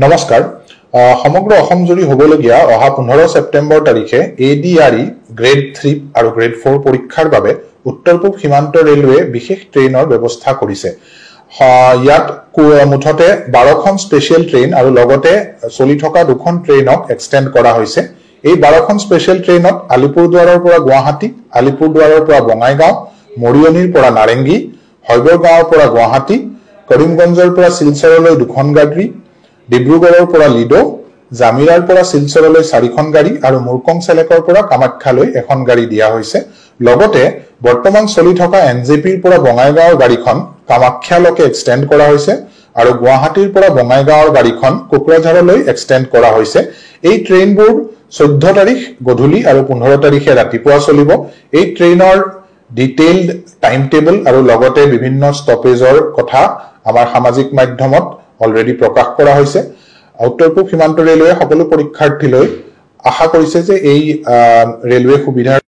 নমস্কাৰ সমগ্ৰ অসম জুৰি হ'বলগীয়া অহা 15 সেপ্টেম্বৰ তাৰিখে ADRE গ্ৰেড 3 আৰু গ্ৰেড 4 পৰীক্ষাৰ বাবে উত্তৰ-পূব সীমান্ত ৰেলৱে বিশেষ ট্ৰেইনৰ ব্যৱস্থা কৰিছে। ইয়াত মুঠতে 12খন স্পেশাল ট্ৰেইন আৰু লগতে চলি থকা দুখন ট্ৰেইনক এক্সটেন্ড কৰা হৈছে। এই 12খন স্পেশাল ট্ৰেইনত আলিপুৰদুৱাৰৰ পৰা গুৱাহাটী, আলিপুৰদুৱাৰৰ পৰা বঙাইগাঁও, মৰিয়নিৰ পৰা নাৰেংগী, হয়গৰগাঁৱৰ পৰা গুৱাহাটী, কৰিমগঞ্জৰ পৰা শিলচৰলৈ দুখন গাড়ী, ডিব্ৰুগড়ৰ পৰা লিডো, জামিৰাৰ পৰা শিলচৰলৈ 4খন গাড়ী আৰু মুৰকংচেলেকৰ পৰা কামাখ্যালৈ এখন গাড়ী দিয়া হৈছে। লগতে বৰ্তমান চলি থকা NJPৰ পৰা বঙাইগাঁৱৰ গাড়ীখন কামাখ্যালৈকে এক্সটেন্ড কৰা হৈছে আৰু গুৱাহাটীৰ পৰা বঙাইগাঁৱৰ গাড়ীখন কোকৰাঝাৰলৈ এক্সটেন্ড কৰা হৈছে। এই ট্ৰেইনবোৰ 14 তাৰিখ গধূলি আৰু 15 তাৰিখে ৰাতিপুৱা চলিব। এই ট্ৰেইনৰ ডিটেইলড টাইম টেবল আৰু লগতে বিভিন্ন ষ্টপেজৰ কথা আমাৰ সামাজিক মাধ্যমত অলৰেডি প্ৰকাশ কৰা হৈছে। উত্তৰ-পূব সীমান্ত ৰেলৱে সকলো পৰীক্ষাৰ্থীলৈ আশা কৰিছে যে এই ৰেলৱে সুবিধাৰ